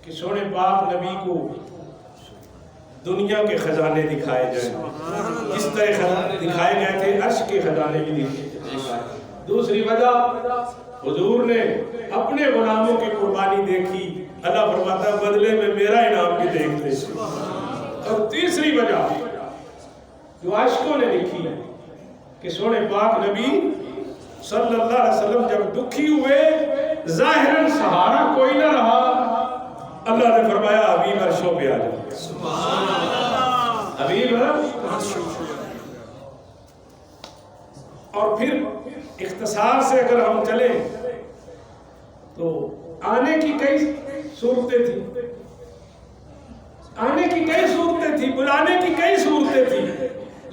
کہ سونے پاک نبی کو دنیا کے خزانے دکھائے جائیں جس طرح دکھائے گئے تھے، عرش کے خزانے بھی دکھائے۔ دوسری وجہ حضور نے اپنے غلاموں کی قربانی دیکھی، اللہ فرماتا ہے بدلے میں میرا انعام بھی دیکھتے۔ اور تیسری وجہ جو عاشقوں نے لکھی کہ سونے پاک نبی صلی اللہ علیہ وسلم جب دکھی ہوئے، ظاہراً سہارا کوئی نہ رہا، اللہ نے فرمایا حبیب عرشوں پہ آ جاؤ، حبیب اور پھر اختصار سے اگر ہم چلیں تو آنے کی کئی صورتیں تھیں، آنے کی کئی صورتیں تھیں، بلانے کی کئی صورتیں تھیں،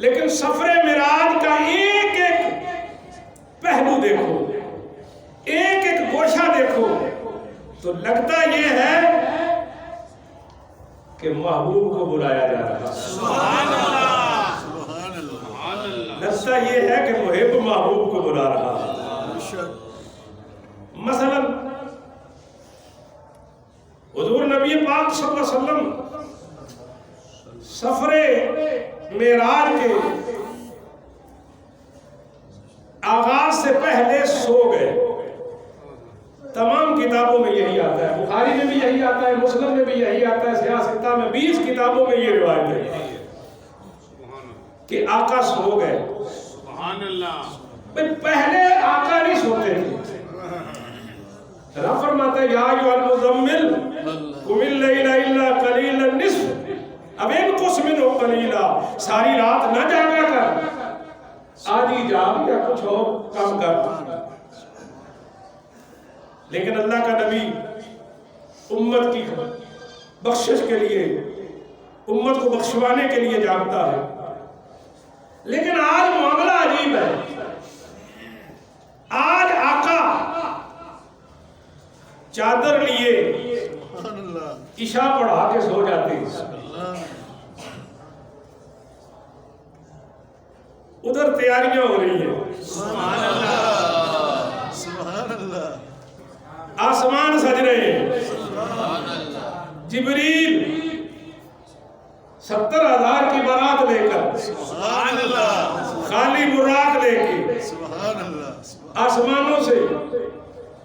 لیکن سفر معراج کا ایک ایک پہلو دیکھو، ایک ایک گوشہ دیکھو تو لگتا یہ ہے کہ محبوب کو بلایا جا رہا ہے، سبحان اللہ، لگتا یہ ہے کہ محب محبوب کو بلا رہا ہے۔ مثلا حضور نبی پاک صلی اللہ علیہ وسلم سفر معراج کے آغاز سے پہلے سو گئے۔ تمام کتابوں میں یہی آتا ہے، بخاری میں بھی یہی آتا ہے، مسلم میں بھی یہی آتا ہے، سیاہ ستہ میں 20 کتابوں میں یہ روایت ہے کہ آقا سو گئے۔ سبحان اللہ، پہلے آقا نہیں سوتے تھے۔ رب فرماتا ہے یا ایھا المزمل قم اللیل الا قلیلا نصف اب انقص منہ قلیلا، ساری رات نہ جاگا کر، آدھی جاگ یا کچھ اور کام کر۔ لیکن اللہ کا نبی امت کی بخشش کے لیے، امت کو بخشوانے کے لیے جاگتا ہے۔ لیکن آج معاملہ عجیب ہے، آج آقا چادر لیے عشاء پڑھا کے سو جاتے ہیں، ادھر تیاریاں ہو رہی ہیں، سبحان اللہ، سبحان اللہ، آسمان سج رہے ہیں، جبریل 70,000 کی بارات لے کر، سبحان اللہ، خالی براق لے کے آسمانوں سے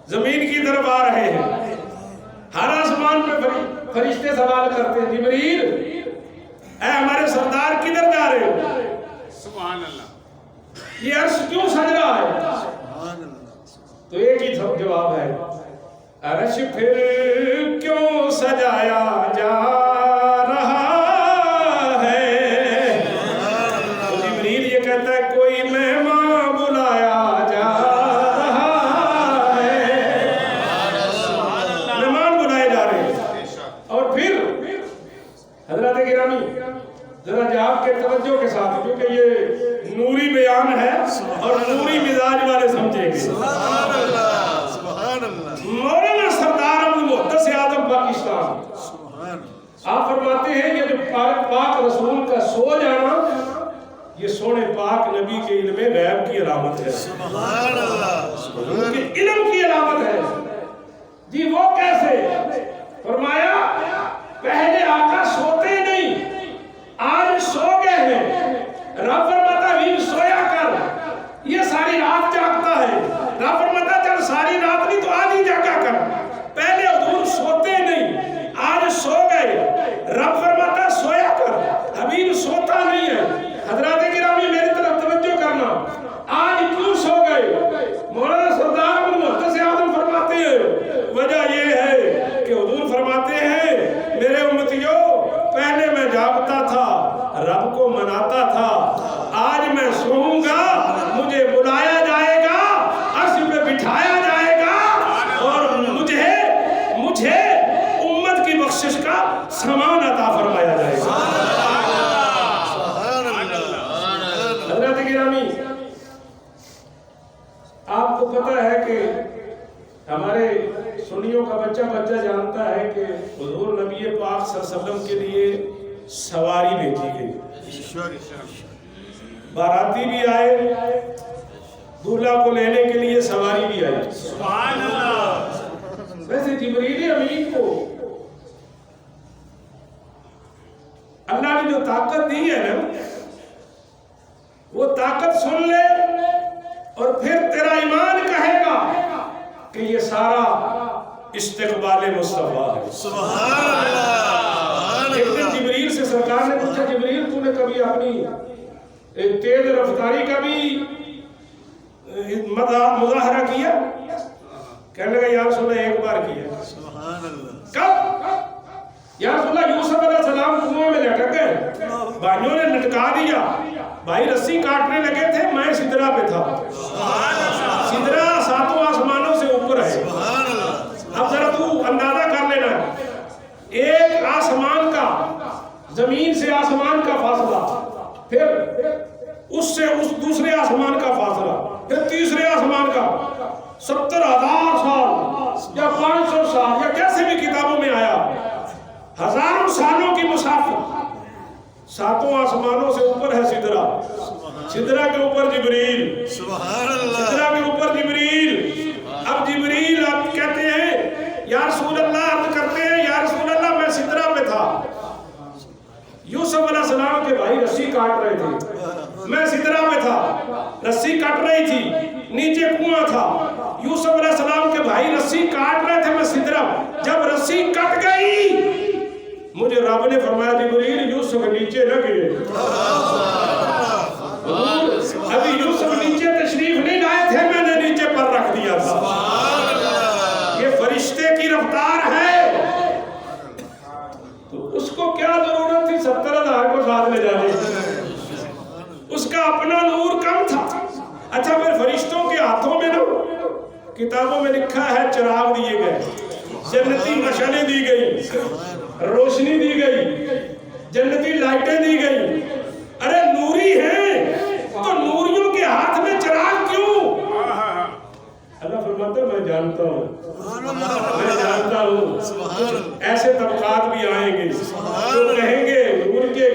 زمین کی طرف آ رہے ہیں۔ ہر آسمان پہ فرشتے سوال کرتے ہیں جبریل اے ہمارے سردار کدھر جا رہے ہو؟ سبحان اللہ، یہ عرش کیوں سج رہا ہے؟ تو ایک ہی جواب ہے، عرش پھر کیوں سجایا جا رہا ہے؟ تو جبریل یہ کہتا ہے کوئی مہمان بلایا جا رہا ہے، مہمان بلائے جا رہے ہیں۔ اور پھر حضرات گرامی ذرا جاگ کے توجہ کے ساتھ، کیونکہ یہ نوری بیان ہے اور نوری مزاج والے سمجھیں گے۔ مولانا سردار ابو محدث اعظم پاکستان آپ فرماتے ہیں یہ جو پاک رسول کا سو جانا یہ سونے پاک نبی کے علم غیب کی علامت ہے، سبحان اللہ، ان کے علم کی علامت ہے۔ جی وہ کیسے؟ فرمایا پہلے آقا سوتے نہیں، آج سو گئے ہیں۔ رب فرماتا حبیب سویا کر، یہ ساری رات جاگتا ہے۔ رب فرماتا چل ساری رات نہیں تو آدھی جاگا کر۔ پہلے حضور سوتے نہیں، آج سو گئے۔ رب فرماتا سویا کر، حبیب سوتا نہیں ہے۔ حضرات گرامی میری طرف توجہ کرنا، آج کیوں سو گئے؟ مولانا سردار ابو محدث اعظم فرماتے ہیں وجہ یہ ہے کہ حضور فرماتے ہیں میرے امتیوں پہلے میں جاگتا تھا، رب کو مناتا تھا، آج میں سوؤں گا، مجھے بلایا جائے گا، عرش پہ بٹھایا جائے گا اور مجھے امت کی بخشش کا سامان عطا فرمایا جائے گا۔ حضرت گرامی آپ کو پتہ ہے کہ ہمارے سنیوں کا بچہ جانتا ہے کہ حضور نبی پاک صلی اللہ علیہ وسلم کے لیے سواری بھیجی گئی، باراتی بھی آئے، دولہا کو لینے کے لیے سواری بھی آئی، سبحان اللہ۔ ویسے جبریل امین کو استقبال مصطفیٰ ہے۔ سبحان اللہ۔ ایک دن جبریل سے سرکار نے پوچھا جبریل تو نے کبھی اپنی تیز رفتاری کا بھی مظاہرہ کیا؟ کہنے لگا یا رسول اللہ ایک بار کیا۔ سبحان اللہ۔ کب؟ یا رسول اللہ یوسف علیہ السلام کنویں میں لٹک گئے، بھائیوں نے لٹکا دیا، بھائی رسی کاٹنے لگے تھے، میں سدرا پہ تھا۔ سدرا 7 آسمانوں سے اوپر ہے۔ اب ذرا تو اندازہ کر لینا، ایک آسمان کا، زمین سے آسمان کا فاصلہ، پھر اس سے اس دوسرے آسمان کا فاصلہ، پھر تیسرے آسمان کا 70,000 سال یا 500 سال یا جیسے بھی کتابوں میں آیا، ہزاروں سالوں کی مسافت، 7 آسمانوں سے اوپر ہے سدرا، سدرا کے اوپر جبریل، سبحان اللہ۔ سدرا کے اوپر جبریل۔ اب جبریل آپ کہتے ہیں یا رسول اللہ، عرض کرتے ہیں یا رسول اللہ میں سدرا پہ تھا، یوسف علیہ السلام کے بھائی رسی کاٹ رہے تھے، میں سدرا پہ تھا، رسی کٹ رہی تھی، نیچے کنواں تھا، یوسف علیہ السلام کے بھائی رسی کاٹ رہے تھے، میں سدرا، جب رسی کٹ گئی مجھے رب نے فرمایا جبریل یوسف نیچے نہ گرے۔ ابھی یوسف نیچے تشریف نہیں لائے تھے، میں نے نیچے پر رکھ دیا تھا۔ یہ فرشتے کی رفتار ہے، تو اس کو کیا ضرورت تھی 70,000 کو ساتھ لے جانے؟ اس کا اپنا نور کم تھا۔ اچھا پھر فرشتوں کے ہاتھوں میں نا کتابوں میں لکھا ہے چراغ دیے گئے، جنتی مشعلیں دی گئی، روشنی دی گئی، جنتی لائٹیں دی گئی۔ ارے نوری ہیں تو نوریوں کے ہاتھ میں چراغ کیوں؟ اللہ فرماتا ہے میں جانتا ہوں، میں جانتا ہوں ایسے طبقات بھی آئیں گے جو کہیں گے نور کے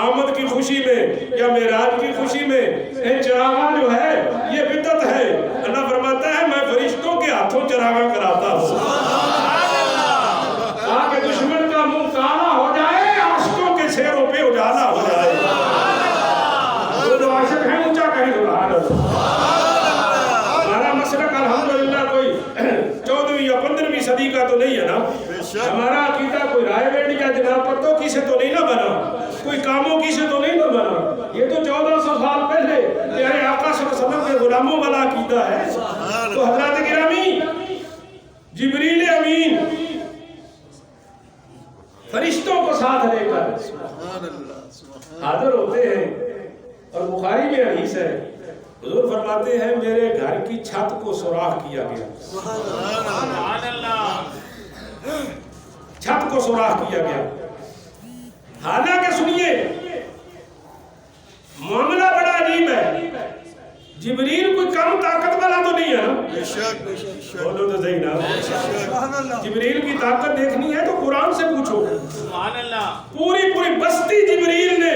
آمد کی خوشی میں یا معراج کی خوشی میں چراغاں جو ہے یہ بدعت ہے۔ اللہ فرماتا ہے میں فرشتوں کے ہاتھوں چراغاں کراتا ہوں تاکہ دشمن کا منہ کالا ہو جائے، عاشقوں کے چہروں پہ اجالا ہو جائے۔ جو عاشق ہیں اونچا کہیں سبحان اللہ۔ ہمارا مسلک الحمدللہ کوئی 14ویں یا 15ویں صدی کا تو نہیں ہے نا، ہمارا عقیدہ کوئی رائے ویڈ یا جناب پتوں کی سے تو نہیں نہ بنا، کوئی کاموں کی سے تو نہیں نہ بنا، یہ تو 1400 سال پہلے پیارے آقا صلی اللہ علیہ وسلم کے غلاموں والا عقیدہ ہے۔ تو حضرات گرامی جبریل امین فرشتوں کو ساتھ لے کر حاضر ہوتے ہیں، اور بخاری میں حدیث ہے حضور فرماتے ہیں میرے گھر کی چھت کو سوراخ کیا گیا، چھت کو سوراخ کیا گیا۔ حالانکہ سنیے معاملہ بڑا عجیب ہے، جبریل کوئی کم طاقت والا تو نہیں ہے نا، بولو تو صحیح نا، جبریل کی طاقت دیکھنی ہے تو قرآن سے پوچھو۔ پوری بستی جبریل نے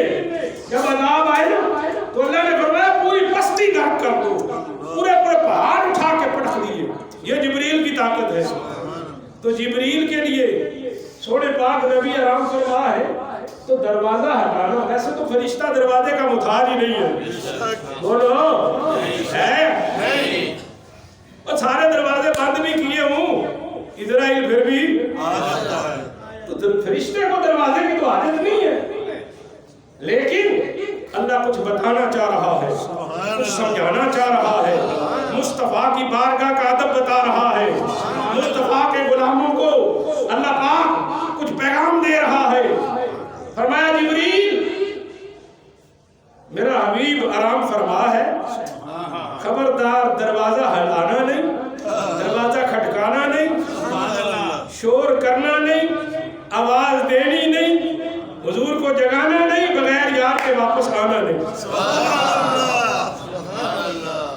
جب عذاب آئے نا تو اللہ نے فرمایا پوری بستی غرق کر دو، پورے پہاڑ اٹھا کے پٹک دیے، یہ جبریل کی طاقت ہے۔ تو جبریل کے لیے سونے پاک نبی آرام فرما ہے تو دروازہ ہٹانا، ویسے تو فرشتہ دروازے کا محتاج ہی نہیں ہے، بولو ہے، اور سارے دروازے بند بھی کیے ہوں اسرائیل پھر بھی تو فرشتے کو دروازے کی تو عادت نہیں ہے، لیکن اللہ کچھ بتانا چاہ رہا ہے، کچھ سمجھانا چاہ رہا ہے، مصطفیٰ کی بارگاہ کا ادب بتا رہا ہے، مصطفیٰ کے غلاموں کو اللہ پاک کچھ پیغام دے رہا ہے۔ فرمایا جبریل میرا حبیب آرام فرما ہے، خبردار دروازہ ہلانا نہیں، دروازہ کھٹکانا نہیں، شور کرنا نہیں، آواز دینی نہیں، حضور کو جگانا نہیں، بغیر یار کے واپس آنا نہیں۔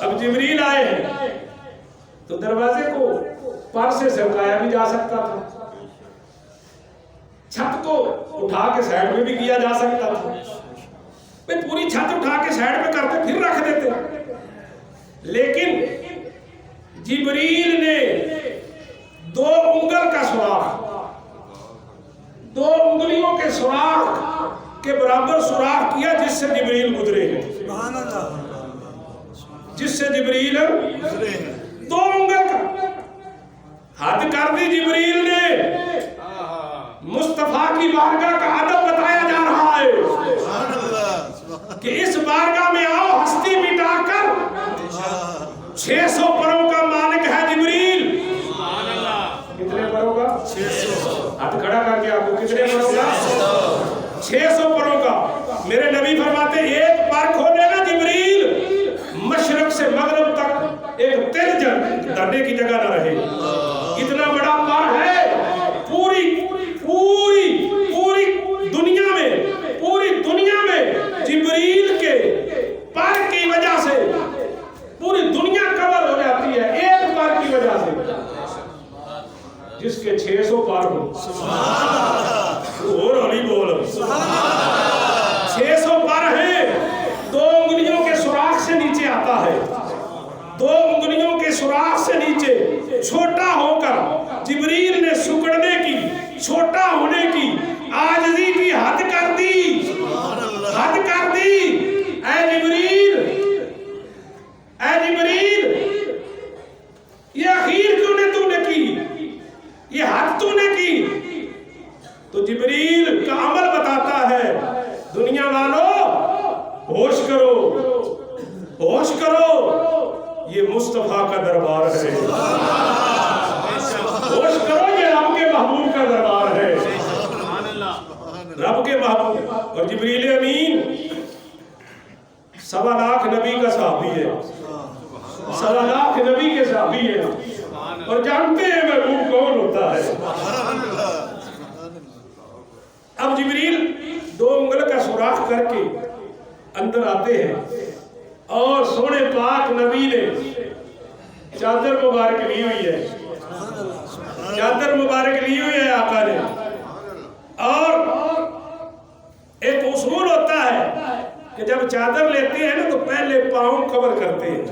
اب جبریل آئے ہیں تو دروازے کو پر سے سرکایا بھی جا سکتا تھا، چھت کو اٹھا کے سائیڈ میں بھی کیا جا سکتا تھا، پوری چھت اٹھا کے سائیڈ میں کرتے پھر رکھ دیتے، لیکن جبریل نے 2 انگل کا سوراخ، 2 انگلیوں کے سوراخ کے برابر سوراخ کیا جس سے جبریل گزرے ہیں، جس سے جبریل گزرے ہیں 2 انگل کا۔ حد کر دی جبریل نے، مصطفیٰ کی بارگاہ کا ادب بتایا جا رہا ہے سبحان اللہ کہ اس بارگاہ میں آؤ، ہستی مٹا کر 600 پروں کا مالک ہے جبریل۔ کتنے پروں کا؟ 600۔ ہاتھ کھڑا کر کے آپ کو کتنے پروں کا؟ 600 پروں کا۔ میرے نبی فرماتے ایک پر کھولے نا جبریل، مشرق سے مغرب تک ایک تل دھرنے کی جگہ نہ رہے، اتنا بڑا پر ہے۔ پوری دنیا میں جبریل کے پر کی وجہ سے پوری دنیا کور ہو جاتی ہے، ایک پر کی وجہ سے، جس کے 600 پر ہو۔ اور ہولی بول، 600 پر ہیں، 2 انگلیوں کے سوراخ سے نیچے آتا ہے، 2 انگلیوں کے سوراخ سے نیچے چھوٹا ہو کر جبریل نے سکڑنے کی، چھوٹا ہونے کی، عاجزی کی حد کر دی، حد کر دی۔ اے جبریل، اے جبریل، یہ اخیر کیوں نے تو نے کی، یہ حد تو نے کی؟ تو جبریل کا عمل بتاتا ہے، دنیا والوں ہوش کرو، ہوش کرو، یہ مصطفیٰ کا دربار ہے، ہوش کرو، یہ رب کے محبوب کا دربار ہے، رب کے محبوب۔ اور جبریل امین 1.25 لاکھ نبی کا صحابی ہے، 1.25 لاکھ نبی کے صحابی ہے، اور جانتے ہیں محبوب کون ہوتا ہے۔ اب جبریل 2 انگل کا سوراخ کر کے اندر آتے ہیں، اور سونے پاک نبی نے چادر مبارک لی ہوئی ہے، چادر مبارک لی ہوئی ہے آقا نے۔ اور ایک اصول ہوتا ہے کہ جب چادر لیتے ہیں نا تو پہلے پاؤں کور کرتے ہیں۔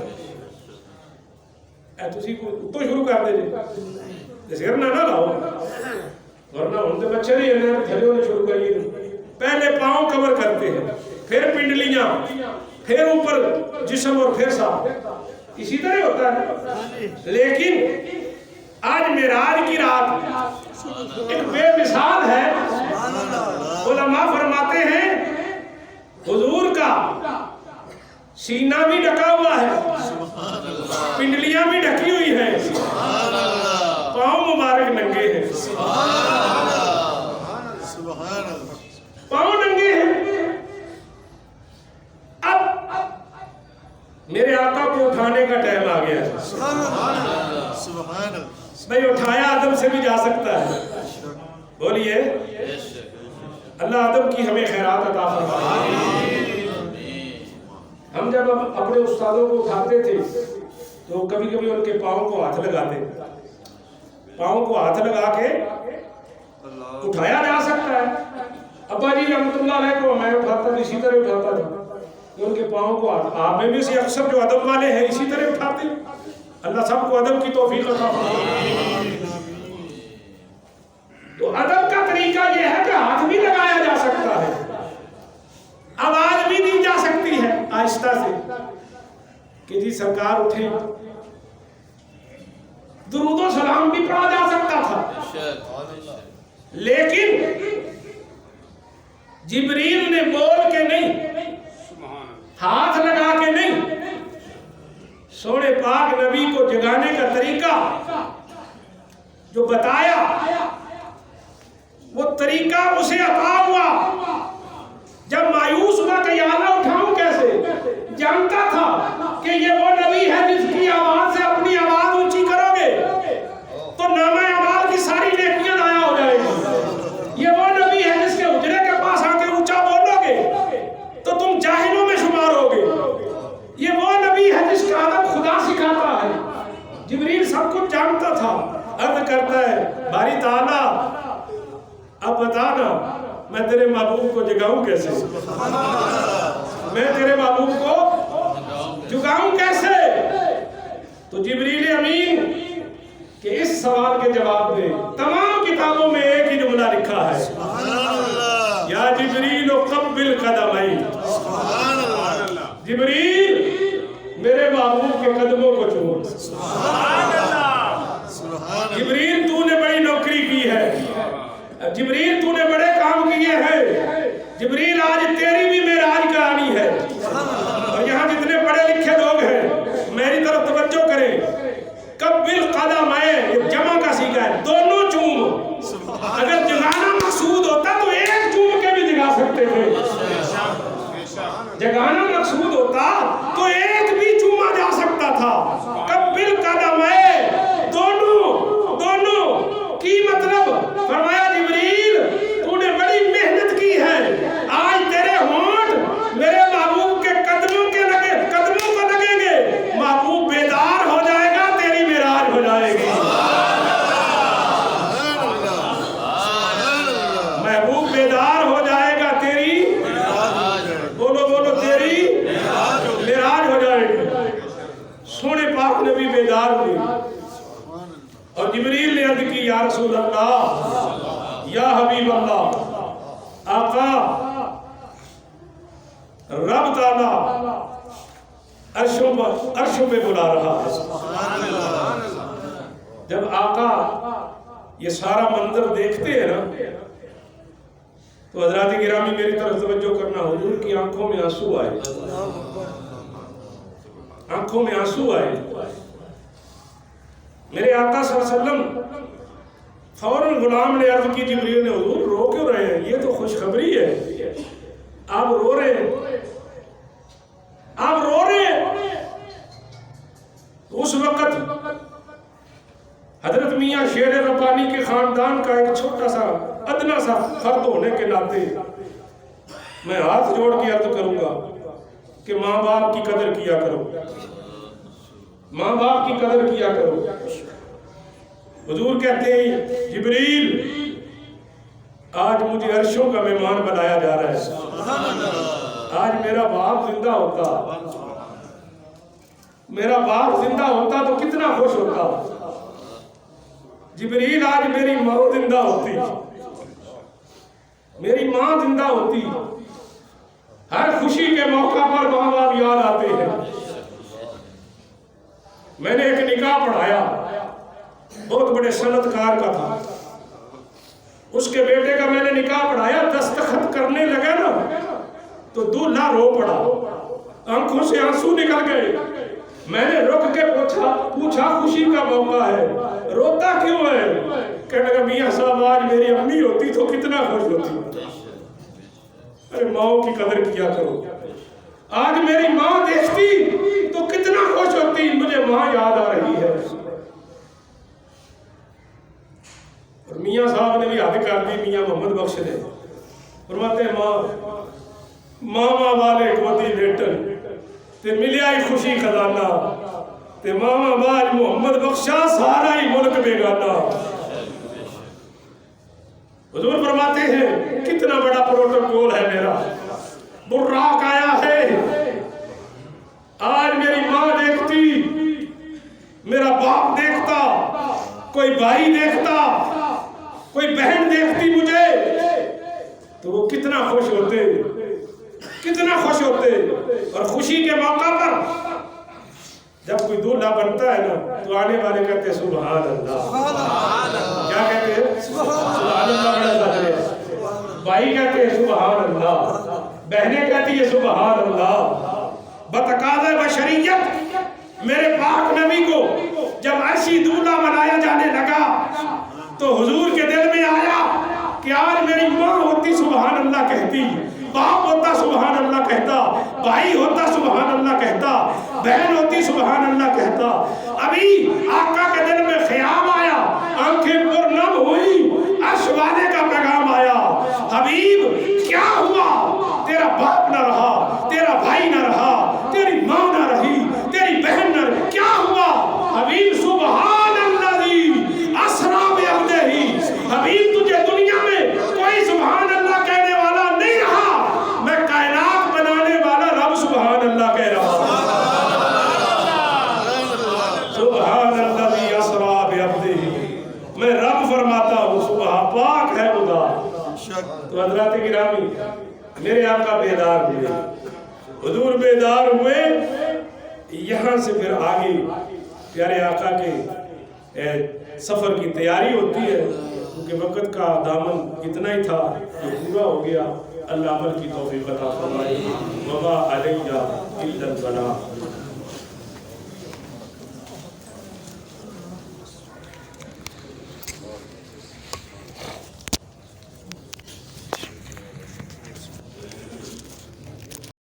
تسی تو شروع کر دے سر نہ لاؤ، ورنہ ان سے مچھر ہی ہے، تھلے ہونے شروع کریے۔ پہلے پاؤں کور کرتے ہیں، پھر پنڈلیاں، پھر اوپر جسم، اور پھر ساتھ، اسی طرح ہوتا ہے۔ لیکن آج معراج کی رات ایک بے مثال ہے۔ علماء فرماتے ہیں حضور کا سینہ بھی ڈھکا ہوا ہے، پنڈلیاں بھی ڈھکی ہوئی ہیں، پاؤں مبارک ننگے ہیں، پاؤں ننگے ہیں۔ اب میرے آقا کو اٹھانے کا ٹائم آ گیا ہے۔ بھئی اٹھایا آدم سے بھی جا سکتا ہے، بولیے اللہ آدم کی ہمیں خیرات عطا فرمائے۔ ہم جب اپنے استادوں کو اٹھاتے تھے تو کبھی کبھی ان کے پاؤں کو ہاتھ لگاتے، پاؤں کو ہاتھ لگا کے اٹھایا جا سکتا ہے۔ ابا جی رحمت اللہ علیہ کو میں اٹھاتا تھا، اسی طرح اٹھاتا تھا کہ ان کے پاؤں کو ہاتھ، آپ میں بھی سے اکثر جو ادب والے ہیں اسی طرح اٹھاتے۔ اللہ سب کو ادب کی توفیق عطا فرمائے۔ تو ادب کا طریقہ یہ ہے کہ ہاتھ بھی لگایا جا سکتا ہے، آواز بھی دی جا سکتی ہے آہستہ سے کہ جی سرکار اٹھیں، درود و سلام بھی پڑھا جا سکتا تھا، لیکن جبریل نے بول کے نہیں، ہاتھ لگا کے نہیں، سونے پاک نبی کو جگانے کا طریقہ جو بتایا وہ طریقہ اسے عطا ہوا جب مایوس ہوا کہ یا اللہ اٹھاؤں کیسے، جانتا تھا کہ یہ وہ نبی ہے جس کی آواز سے اپنی آواز اونچی کرو گے تو نامہ اعمال کی ساری نیکیاں ضائع ہو جائے گی، یہ وہ نبی ہے جس کے حجرے کے پاس آ کے اونچا بولو گے تو تم جاہلوں میں شمار ہوگے، یہ وہ نبی ہے جس کا ادب خدا سکھاتا ہے۔ جبریل سب کچھ جانتا تھا، عرض کرتا ہے باری تعالیٰ اب بتانا میں تیرے محبوب کو جگاؤں کیسے، میں تیرے محبوب کو جگاؤں کیسے؟ تو جبریل امین کہ اس سوال کے جواب میں تمام کتابوں میں ایک ہی جملہ لکھا ہے، یا جبریل قبل قدمئی، جبریل میرے محبوب کے قدموں کو چھو، جبریل جبریل تو نے بڑے کام کیے ہیں، جبریل آج تیری بھی معراج کا آنی ہے۔ اور یہاں جتنے پڑھے لکھے لوگ ہیں میری طرف توجہ کریں، قبل قدم یہ جمع کا سیکھا ہے، دونوں چوم، اگر جگانا مقصود ہوتا تو ایک چوم کے بھی جگا سکتے تھے، جگانا مقصود ہوتا تو ایک بھی چوما جا سکتا تھا۔ قبل قدم دونوں کی مطلب فرمایا جبریل تو نے بڑی محنت کی ہے، آج تیرے ہونٹ میرے محبوب کے قدموں کو لگیں گے، محبوب بیدار ہو جائے گا، تیری معراج ہو جائے گی، محبوب بیدار ہو جائے گا، تیری بولو تیری معراج ہو جائے گی۔ سونے پاک نبی بیدار ہوئی اور جبریل نے عرض کی یا رسول اللہ، یا حبیب اللہ، آقا رب تعالی عرشوں پہ بلا رہا ہے۔ جب آقا یہ سارا منظر دیکھتے ہیں نا تو حضرات گرامی میری طرف توجہ کرنا، حضور کی آنکھوں میں آنسو آئے، آنکھوں میں آنسو آئے۔ میرے آقا صلی اللہ علیہ وسلم فوراً غلام نے عرض کی، جبریل نے حضور رو کیوں رہے ہیں؟ یہ تو خوشخبری ہے، آپ رو رہے ہیں، آپ رو رہے ہیں۔ اس وقت حضرت میاں شیر ربانی کے خاندان کا ایک چھوٹا سا ادنا سا فرد ہونے کے ناطے میں ہاتھ جوڑ کے عرض کروں گا کہ ماں باپ کی قدر کیا کرو، ماں باپ کی قدر کیا کرو۔ حضور کہتے ہیں جبریل آج مجھے عرشوں کا مہمان بنایا جا رہا ہے، آج میرا باپ زندہ ہوتا، میرا باپ زندہ ہوتا تو کتنا خوش ہوتا، جبریل آج میری ماں زندہ ہوتی، میری ماں زندہ ہوتی، ہر خوشی کے موقع پر ماں باپ یاد آتے ہیں۔ میں نے ایک نکاح پڑھایا، بہت بڑے صنعتکار کا تھا، اس کے بیٹے کا میں نے نکاح پڑھایا، دستخط کرنے لگا نا تو دولہا رو پڑا، آنکھوں سے آنسو نکل گئے۔ میں نے رک کے پوچھا خوشی کا موقع ہے، روتا کیوں ہے؟ کہنے لگا میاں صاحب آج میری امی ہوتی تو کتنا خوش ہوتی۔ ارے ماں کی قدر کیا کرو، آج میری ماں دیکھتی تو کتنا خوش ہوتی، مجھے ماں یاد آ رہی ہے۔ اور میاں صاحب نے بھی حد کر دی، میاں محمد بخش نے فرماتے ہیں ماما والے گودی بیٹن تے ملیا ہی خوشی خزانہ، تے ماما باج محمد بخشا سارا ہی ملک بیگانہ۔ حضور فرماتے ہیں کتنا بڑا پروٹوکول ہے میرا، براق آیا ہے، آج میری ماں دیکھتی، میرا باپ دیکھتا، کوئی بھائی دیکھتا، کوئی بہن دیکھتی مجھے تو وہ کتنا خوش ہوتے، کتنا خوش ہوتے۔ اور خوشی کے موقع پر جب کوئی دولہا بنتا ہے نا تو آنے والے کہتے ہیں سبحان اللہ، کیا کہتے ہیں؟ سبحان اللہ۔ بھائی کہتے ہیں سبحان اللہ، بہنیں کہتی ہیں سبحان اللہ۔ بتقاضۂ بشریت میرے پاک نبی کو جب ایسی دولہا بنایا جانے لگا تو حضور کے دل میں آیا کہ آج میری ماں ہوتی سبحان اللہ کہتی، باپ ہوتا سبحان اللہ کہتا، بھائی ہوتا سبحان اللہ کہتا، بہن ہوتی سبحان اللہ کہتا۔ ابھی آقا کے دل میں خیال آیا، آنکھیں پرنم ہوئی، عرش والے کا پیغام آیا، حبیب کیا ہوا؟ تیرا باپ نہ رہا، تیرا بھائی نہ رہا، تیری ماں نہ رہی، تیری بہن نہ رہی، کیا ہوا؟ حبیب سبحان الذی اسریٰ بعبدہ، حبیب تجھے دنیا میں کوئی سبحان اللہ کہنے والا نہیں رہا، میں کائنات بنانے والا رب سبحان اللہ کہہ رہا ہوں۔ سبحان الذی اسریٰ بعبدہ، میں رب فرماتا ہوں، سبحان پاک ہے خدا۔ تو حضرات گرامی میرے آقا بیدار ہوئے، حضور بیدار ہوئے، یہاں سے پھر آگے پیارے آقا کے سفر کی تیاری ہوتی ہے۔ کیونکہ وقت کا دامن اتنا ہی تھا جو پورا ہو گیا. اللہ عمل کی توفیق عطا فرمائے. وما علینا الا البلاغ.